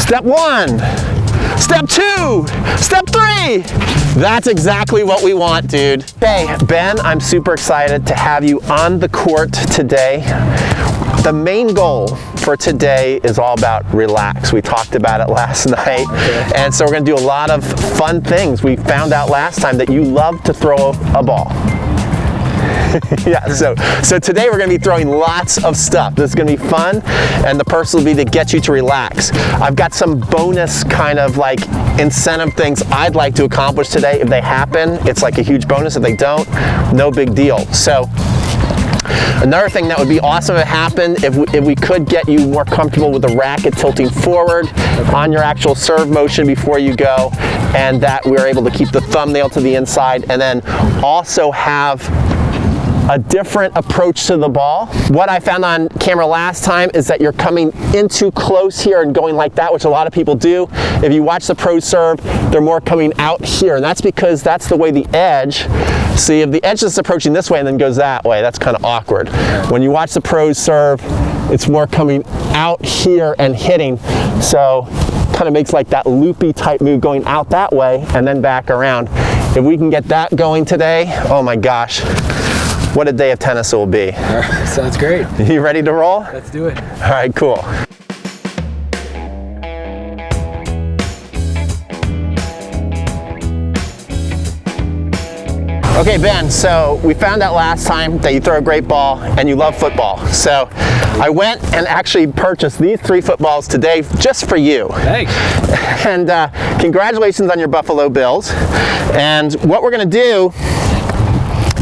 Step 1, step 2, step 3. That's exactly what we want, dude. Hey, Ben, I'm super excited to have you on the court today. The main goal for today is all about relax. We talked about it last night. Okay. And so we're gonna do a lot of fun things. We found out last time that you love to throw a ball. Yeah, so today we're gonna be throwing lots of stuff. This is gonna be fun, and the purpose will be to get you to relax. I've got some bonus kind of like incentive things I'd like to accomplish today. If they happen, it's like a huge bonus. If they don't, no big deal. So another thing that would be awesome to happen if we could get you more comfortable with the racket tilting forward on your actual serve motion before you go, and that we're able to keep the thumbnail to the inside, and then also have a different approach to the ball. What I found on camera last time is that you're coming in too close here and going like that, which a lot of people do. If you watch the pros serve, they're more coming out here, and that's because that's the way the edge, see, if the edge is approaching this way and then goes that way, that's kind of awkward. When you watch the pros serve, it's more coming out here and hitting, so kind of makes like that loopy type move going out that way and then back around. If we can get that going today, oh my gosh, what a day of tennis it will be. All right, sounds great. You ready to roll? Let's do it. All right, cool. Okay, Ben, so we found out last time that you throw a great ball and you love football. So I went and actually purchased these 3 footballs today just for you. Thanks. And congratulations on your Buffalo Bills. And what we're gonna do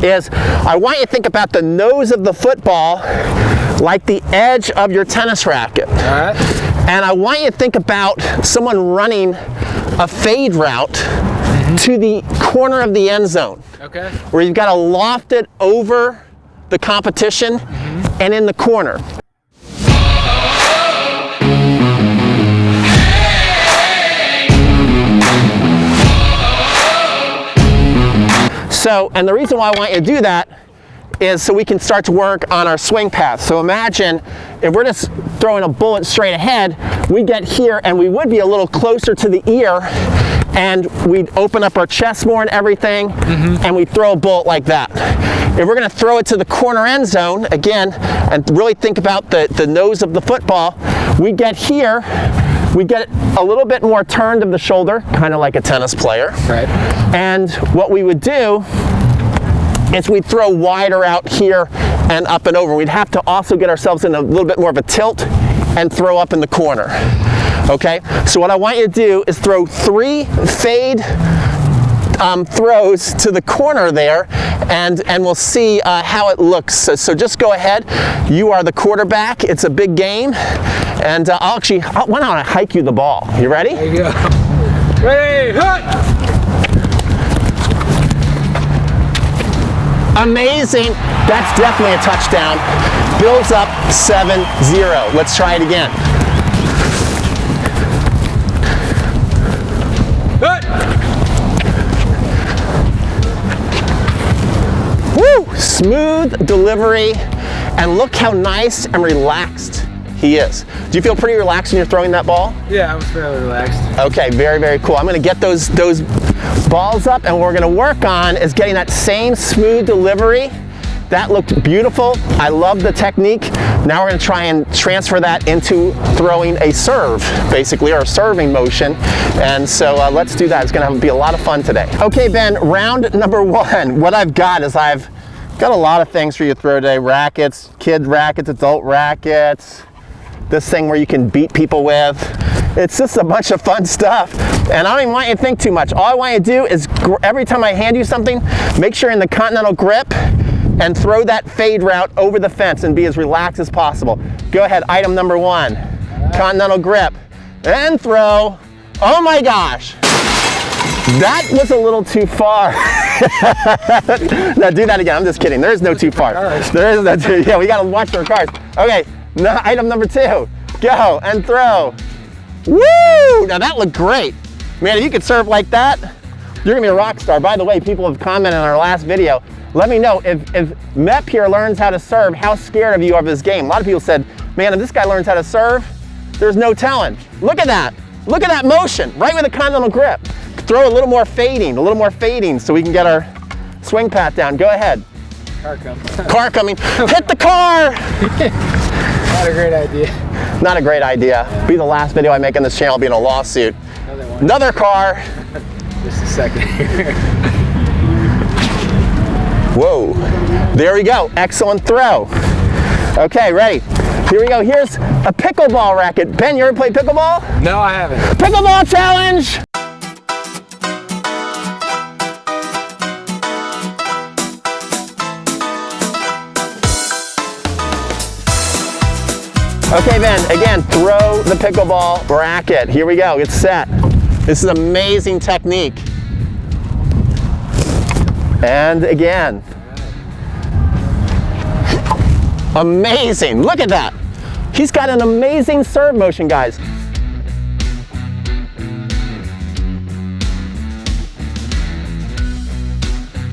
is I want you to think about the nose of the football like the edge of your tennis racket. All right. And I want you to think about someone running a fade route to the corner of the end zone. Okay. Where you've got to loft it over the competition and in the corner. So, and the reason why I want you to do that is so we can start to work on our swing path. So imagine if we're just throwing a bullet straight ahead, we get here and we would be a little closer to the ear, and we'd open up our chest more and everything, and we throw a bullet like that. If we're gonna throw it to the corner end zone, again, and really think about the nose of the football, we get here, we get a little bit more turned of the shoulder, kind of like a tennis player. Right. And what we would do is we'd throw wider out here and up and over. We'd have to also get ourselves in a little bit more of a tilt and throw up in the corner. Okay, so what I want you to do is throw 3 fade throws to the corner there, and we'll see how it looks. So just go ahead. You are the quarterback. It's a big game, and why don't I hike you the ball? You ready? There you go. Ready, hut! Amazing. That's definitely a touchdown. Bills up 7-0. Let's try it again. Woo! Smooth delivery, and look how nice and relaxed he is. Do you feel pretty relaxed when you're throwing that ball? Yeah, I was fairly relaxed. Okay, very, very cool. I'm gonna get those balls up, and what we're gonna work on is getting that same smooth delivery. That looked beautiful. I love the technique. Now we're gonna try and transfer that into throwing a serve, basically, or a serving motion. And so let's do that. It's gonna be a lot of fun today. Okay, Ben, round number 1. What I've got is I've got a lot of things for you to throw today. Rackets, kid rackets, adult rackets, this thing where you can beat people with. It's just a bunch of fun stuff. And I don't even want you to think too much. All I want you to do is every time I hand you something, make sure you're in the continental grip and throw that fade route over the fence and be as relaxed as possible. Go ahead, item number 1. Continental grip and throw. Oh my gosh. That was a little too far. No, do that again. I'm just kidding. There is no too far. There is no too, yeah, we gotta watch our cars. Okay, no, item number 2. Go and throw. Woo! Now that looked great. Man, if you could serve like that, you're gonna be a rock star. By the way, people have commented on our last video. Let me know if MEP here learns how to serve, how scared of you of his game. A lot of people said, man, if this guy learns how to serve, there's no telling. Look at that. Look at that motion, right with a continental grip. Throw a little more fading so we can get our swing path down. Go ahead. Car coming. Car coming. Hit the car! Not a great idea. Not a great idea. Be the last video I make on this channel, be in a lawsuit. Another one. Another car. Just a second here. Whoa. There we go. Excellent throw. Okay, ready. Here we go. Here's a pickleball racket. Ben, you ever played pickleball? No, I haven't. Pickleball challenge! Okay, Ben, again, throw the pickleball racket. Here we go, it's set. This is amazing technique. And again. Amazing, look at that. He's got an amazing serve motion, guys.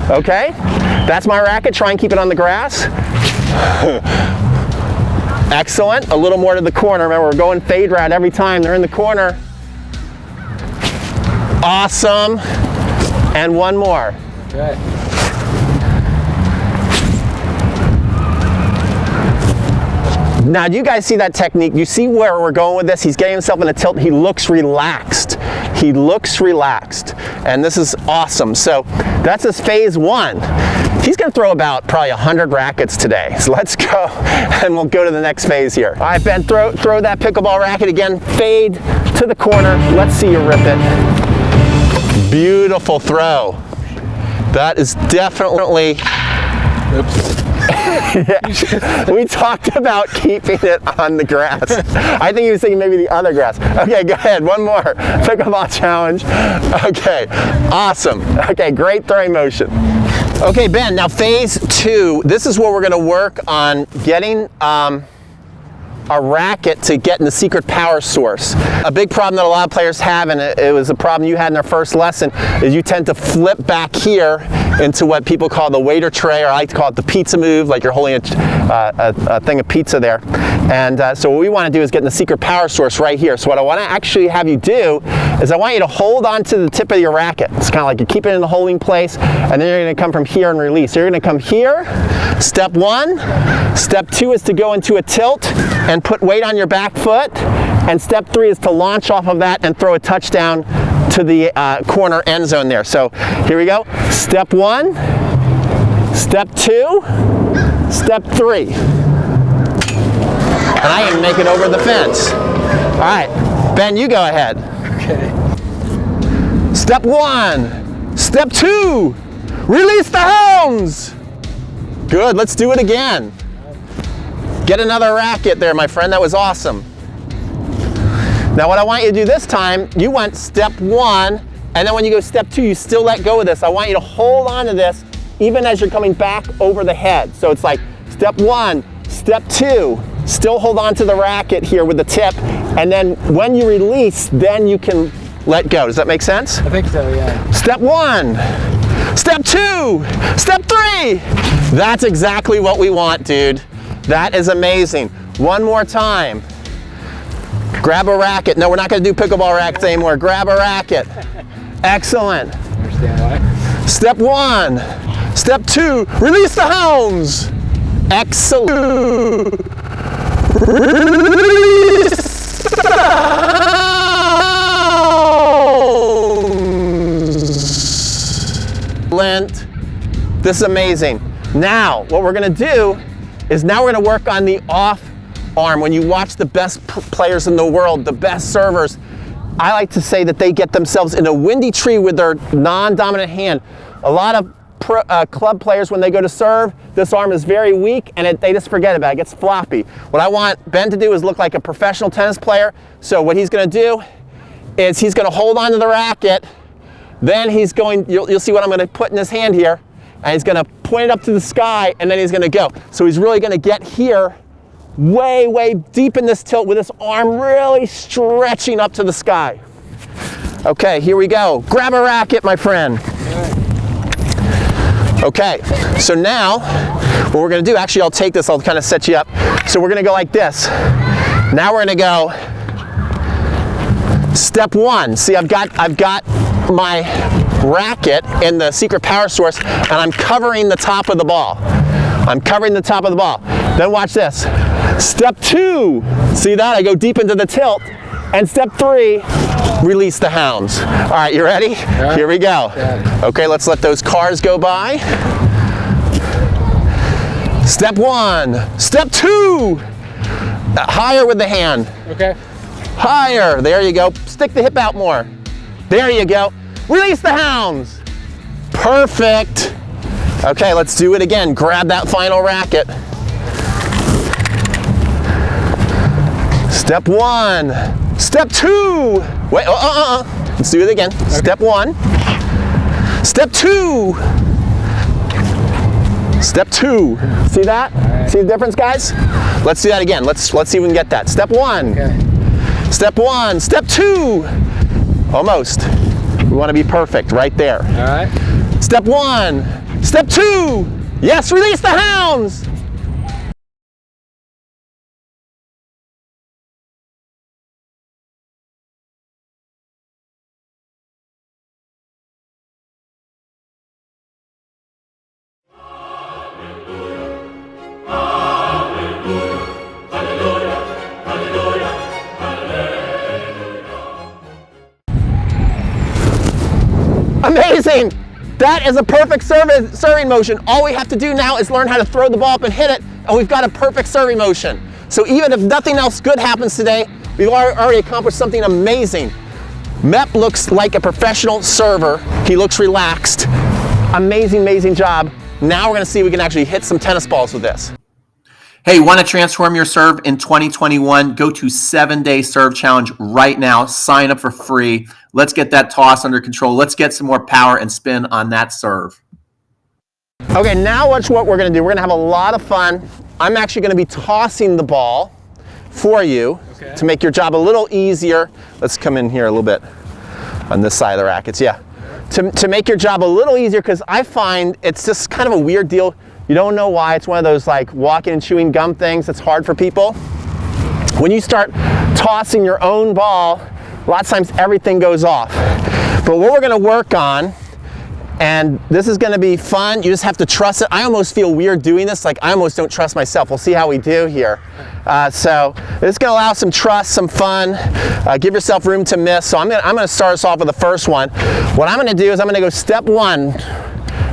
Okay, that's my racket. Try and keep it on the grass. Excellent. A little more to the corner. Remember, we're going fade route every time they're in the corner. Awesome. And one more. Okay. Now, do you guys see that technique? You see where we're going with this? He's getting himself in a tilt. He looks relaxed. He looks relaxed. And this is awesome. So that's his phase one. He's going to throw about probably 100 rackets today. So let's go, and we'll go to the next phase here. All right, Ben, throw that pickleball racket again. Fade to the corner. Let's see you rip it. Beautiful throw. That is definitely... Oops. Yeah. We talked about keeping it on the grass. I think he was thinking maybe the other grass. Okay, go ahead, one more. Pickleball challenge. Okay, awesome. Okay, great throwing motion. Okay, Ben, now phase two, this is where we're gonna work on getting a racket to get in the secret power source. A big problem that a lot of players have, and it was a problem you had in their first lesson, is you tend to flip back here into what people call the waiter tray, or I like to call it the pizza move, like you're holding a thing of pizza there. And so what we want to do is get in the secret power source right here. So what I want to actually have you do is I want you to hold on to the tip of your racket. It's kind of like you keep it in the holding place, and then you're going to come from here and release. So you're going to come here, step one. Step two is to go into a tilt and put weight on your back foot. And step three is to launch off of that and throw a touchdown to the corner end zone there. So here we go. Step one, step two, step three. And I can make it over the fence. All right, Ben, you go ahead. Okay. Step one, step two, release the hounds. Good, let's do it again. Get another racket there, my friend, that was awesome. Now what I want you to do this time, you went step one, and then when you go step two, you still let go of this. I want you to hold on to this even as you're coming back over the head. So it's like step one, step two, still hold on to the racket here with the tip, and then when you release, then you can let go. Does that make sense? I think so, yeah. Step one, step two, step three. That's exactly what we want, dude. That is amazing. One more time. Grab a racket. No, we're not going to do pickleball rackets anymore. Grab a racket. Excellent. Understand why? Step one. Step two. Release the hounds. Excellent. Release the hounds. This is amazing. Now, what we're going to do is now we're going to work on the off arm. When you watch the best players in the world, the best servers, I like to say that they get themselves in a windy tree with their non-dominant hand. A lot of club players, when they go to serve, this arm is very weak and they just forget about it. It gets floppy. What I want Ben to do is look like a professional tennis player. So what he's going to do is he's going to hold on to the racket. Then he's going, you'll see what I'm going to put in his hand here. And he's going to point it up to the sky, and then he's going to go. So he's really going to get here way, way deep in this tilt with this arm really stretching up to the sky. Okay, here we go. Grab a racket, my friend. Okay, so now what we're going to do, actually I'll take this, I'll kind of set you up. So we're going to go like this. Now we're going to go Step one, see I've got my racket in the secret power source and I'm covering the top of the ball. I'm covering the top of the ball. Then watch this. Step two, see that? I go deep into the tilt. And step three, release the hounds. All right, you ready? Yeah. Here we go. Yeah. Okay, let's let those cars go by. Step one. Step two. Higher with the hand. Okay. Higher. There you go. Stick the hip out more. There you go. Release the hounds. Perfect. Okay, let's do it again. Grab that final racket. Step one. Step two. Wait, Let's do it again. Okay. Step one. Step two. Step two. See that? Right. See the difference, guys? Let's do that again. Let's see if we can get that. Step one. Okay. Step one. Step two. Almost. We want to be perfect right there. All right. Step one. Step two. Yes, release the hounds. Amazing! That is a perfect serving motion. All we have to do now is learn how to throw the ball up and hit it, and we've got a perfect serving motion. So even if nothing else good happens today, we've already accomplished something amazing. MEP looks like a professional server. He looks relaxed. Amazing, amazing job. Now we're gonna see if we can actually hit some tennis balls with this. Hey, want to transform your serve in 2021? Go to 7-Day Serve Challenge right now. Sign up for free. Let's get that toss under control. Let's get some more power and spin on that serve. Okay, now watch what we're going to do. We're going to have a lot of fun. I'm actually going to be tossing the ball for you to make your job a little easier. Let's come in here a little bit on this side of the rackets. Yeah. To make your job a little easier, because I find it's just kind of a weird deal. You don't know why. It's one of those like walking and chewing gum things that's hard for people. When you start tossing your own ball, lots of times everything goes off. But what we're going to work on, and this is going to be fun, you just have to trust it. I almost feel weird doing this, like I almost don't trust myself. We'll see how we do here. So this is going to allow some trust, some fun, give yourself room to miss. So I'm going to start us off with the first one. What I'm going to do is I'm going to go step one,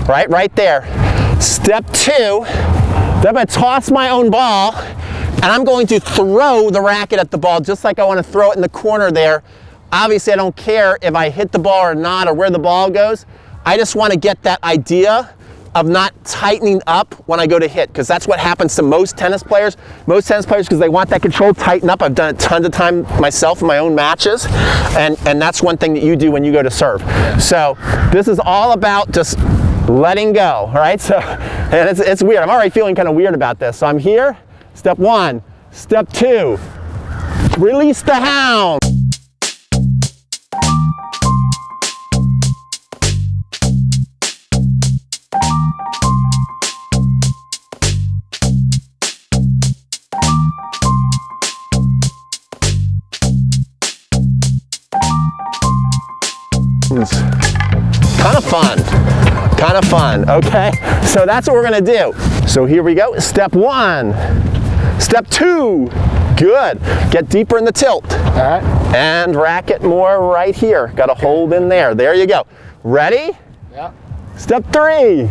right there. Step two, then I'm going to toss my own ball, and I'm going to throw the racket at the ball just like I want to throw it in the corner there. Obviously, I don't care if I hit the ball or not or where the ball goes. I just want to get that idea of not tightening up when I go to hit, because that's what happens to most tennis players. Most tennis players, because they want that control, tighten up. I've done it tons of time myself in my own matches, and that's one thing that you do when you go to serve. So this is all about just letting go, all right? So, and it's weird. I'm already feeling kind of weird about this. So I'm here, step one. Step two, release the hound. It's kind of fun, okay? So that's what we're gonna do. So here we go, step one, step two, good. Get deeper in the tilt. All right. And racket more right here. Got a hold in there, there you go. Ready? Yeah. Step three.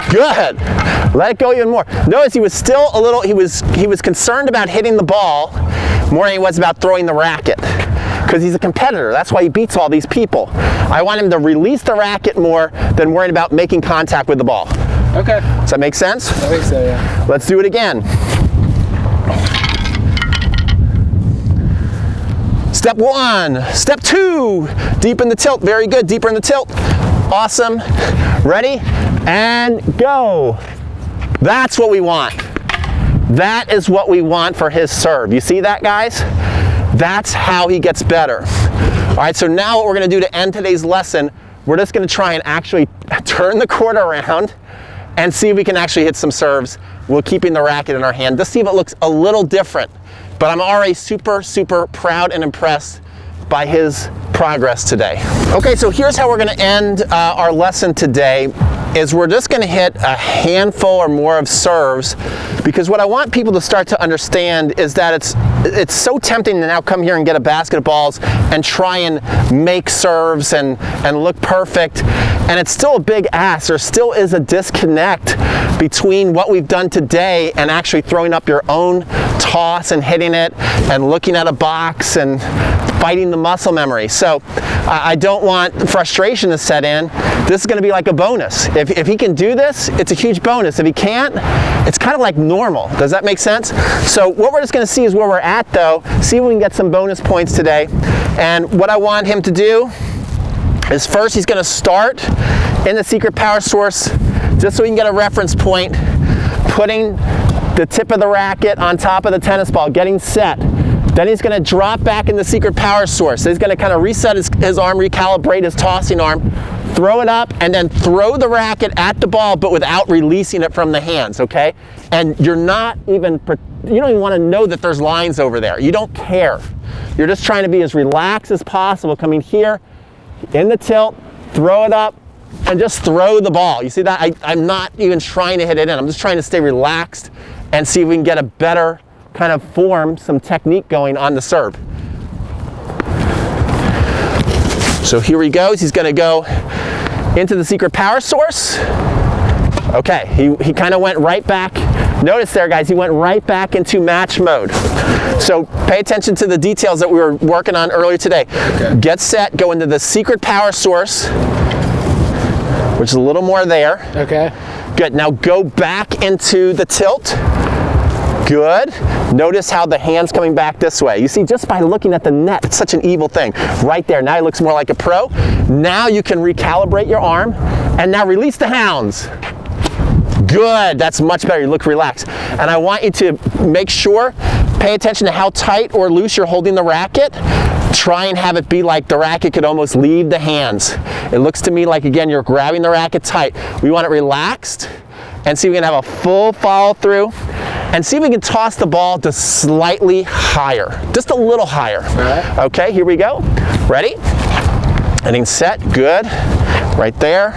Good. Let it go even more. Notice he was still a little, he was concerned about hitting the ball more than he was about throwing the racket, because he's a competitor. That's why he beats all these people. I want him to release the racket more than worrying about making contact with the ball. Okay. Does that make sense? I think so, yeah. Let's do it again. Step one, step two, deep in the tilt. Very good, deeper in the tilt. Awesome. Ready? And go. That's what we want. That is what we want for his serve. You see that, guys? That's how he gets better. All right, so now what we're gonna do to end today's lesson, we're just gonna try and actually turn the court around and see if we can actually hit some serves while keeping the racket in our hand. Just see if it looks a little different. but I'm already super, super proud and impressed by his progress today. Okay, so here's how we're gonna end our lesson today, is we're just gonna hit a handful or more of serves, because what I want people to start to understand is that it's so tempting to now come here and get a basket of balls and try and make serves and look perfect, and it's still a big ask. There still is a disconnect between what we've done today and actually throwing up your own toss and hitting it and looking at a box and fighting the muscle memory. So I don't want frustration to set in. This is going to be like a bonus. If he can do this, it's a huge bonus. If he can't, it's kind of like normal. Does that make sense? So what we're just going to see is where we're at, though. See if we can get some bonus points today. And what I want him to do is first he's going to start in the secret power source, just so we can get a reference point, putting the tip of the racket on top of the tennis ball, getting set. Then he's going to drop back in the secret power source. So he's going to kind of reset his arm, recalibrate his tossing arm, throw it up, and then throw the racket at the ball, but without releasing it from the hands, okay? And you don't even want to know that there's lines over there. You don't care. You're just trying to be as relaxed as possible, coming here in the tilt, throw it up, and just throw the ball. You see that? I'm not even trying to hit it in. I'm just trying to stay relaxed and see if we can get a better kind of form, some technique going on the serve. So here he goes. He's going to go into the secret power source. Okay, he kind of went right back. Notice there, guys, he went right back into match mode. So pay attention to the details that we were working on earlier today. Okay. Get set, go into the secret power source, which is a little more there. Okay. Good. Now go back into the tilt. Good. Notice how the hand's coming back this way. You see, just by looking at the net, it's such an evil thing. Right there. Now he looks more like a pro. Now you can recalibrate your arm, and now release the hounds. Good. That's much better. You look relaxed. And I want you to make sure, pay attention to how tight or loose you're holding the racket. Try and have it be like the racket could almost leave the hands. It looks to me like, again, you're grabbing the racket tight. We want it relaxed, and see if we can have a full follow through, and see if we can toss the ball just slightly higher, just a little higher. All right. Okay, here we go. Ready? Getting set. Good. Right there.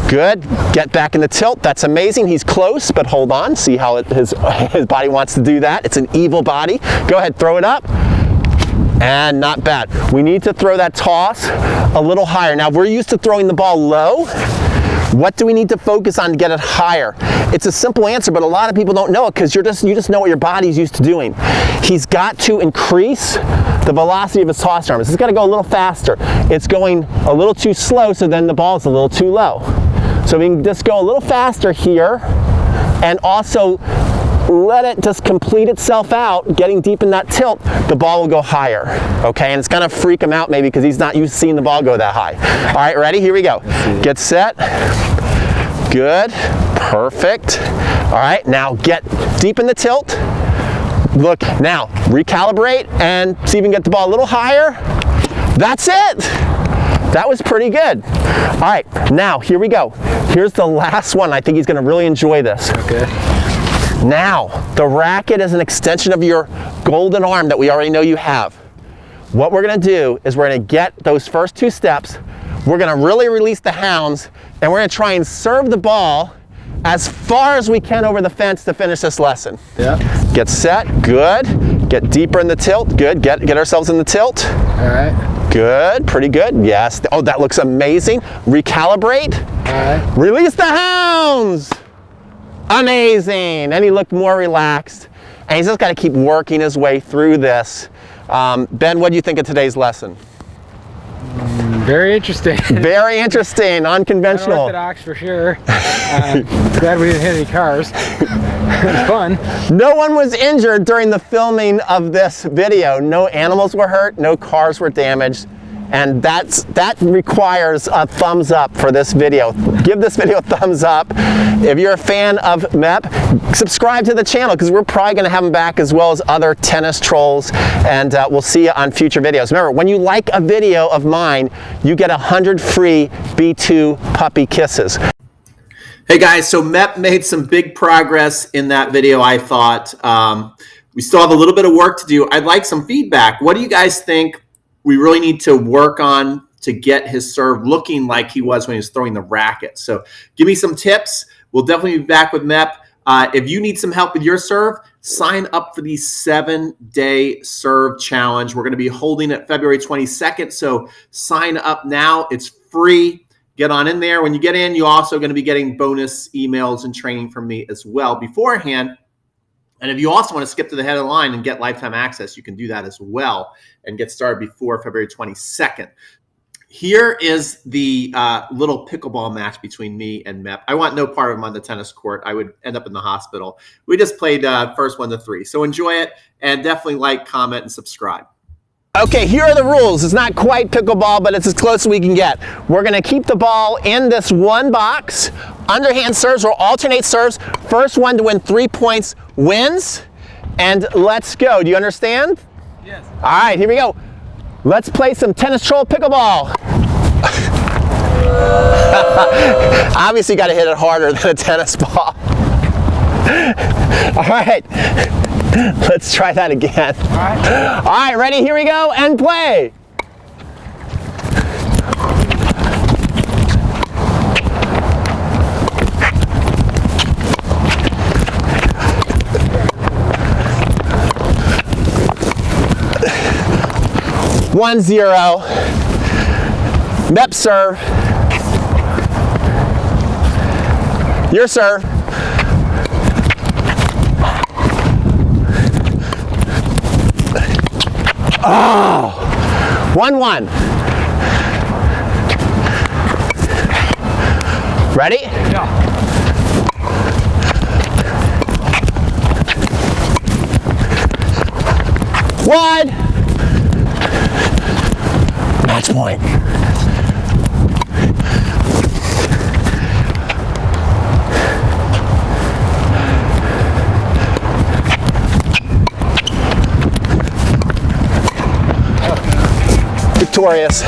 Good. Get back in the tilt. That's amazing. He's close, but hold on. See how his body wants to do that. It's an evil body. Go ahead, throw it up. And not bad. We need to throw that toss a little higher. Now, if we're used to throwing the ball low, what do we need to focus on to get it higher? It's a simple answer, but a lot of people don't know it because you just know what your body's used to doing. He's got to increase the velocity of his toss arm. It's got to go a little faster. It's going a little too slow, so then the ball's a little too low. So we can just go a little faster here, and also let it just complete itself out, getting deep in that tilt, the ball will go higher, okay? And it's gonna freak him out maybe because he's not used to seeing the ball go that high. All right, ready? Here we go. Get set. Good. Perfect. All right, now get deep in the tilt. Look, now recalibrate and see if you can get the ball a little higher. That's it. That was pretty good. All right, now here we go. Here's the last one. I think he's gonna really enjoy this. Okay. Now, the racket is an extension of your golden arm that we already know you have. What we're gonna do is we're gonna get those first two steps, we're gonna really release the hounds, and we're gonna try and serve the ball as far as we can over the fence to finish this lesson. Yeah. Get set, good. Get deeper in the tilt, good. Get ourselves in the tilt. All right. Good, pretty good, yes. Oh, that looks amazing. Recalibrate. All right. Release the hounds. Amazing, and he looked more relaxed, and he's just got to keep working his way through this. Ben, what do you think of today's lesson? Very interesting. Very interesting, unconventional. Unorthodox for sure. Glad we didn't hit any cars. It was fun. No one was injured during the filming of this video. No animals were hurt, no cars were damaged. And that requires a thumbs up for this video. Give this video a thumbs up. If you're a fan of MEP, subscribe to the channel because we're probably going to have them back as well as other tennis trolls, and we'll see you on future videos. Remember, when you like a video of mine, you get 100 free B2 puppy kisses. Hey guys, so MEP made some big progress in that video, I thought. We still have a little bit of work to do. I'd like some feedback. What do you guys think we really need to work on to get his serve looking like he was when he was throwing the racket? So give me some tips. We'll definitely be back with MEP. If you need some help with your serve, sign up for the 7-day serve challenge. We're going to be holding it February 22nd. So sign up now. It's free. Get on in there. When you get in, you're also going to be getting bonus emails and training from me as well beforehand. And if you also want to skip to the head of the line and get lifetime access, you can do that as well and get started before February 22nd. Here is the little pickleball match between me and MEP. I want no part of him on the tennis court. I would end up in the hospital. We just played first 1 to 3. So enjoy it, and definitely like, comment, and subscribe. Okay, here are the rules. It's not quite pickleball, but it's as close as we can get. We're going to keep the ball in this one box. Underhand serves or alternate serves. First one to win 3 points wins. And let's go. Do you understand? Yes. All right, here we go. Let's play some tennis troll pickleball. Obviously got to hit it harder than a tennis ball. All right, let's try that again. All right, ready? Here we go and play. One, 0. MEP serve. Your serve. Oh, 1-1. Ready? Yeah. Wide. Match point. Victorious.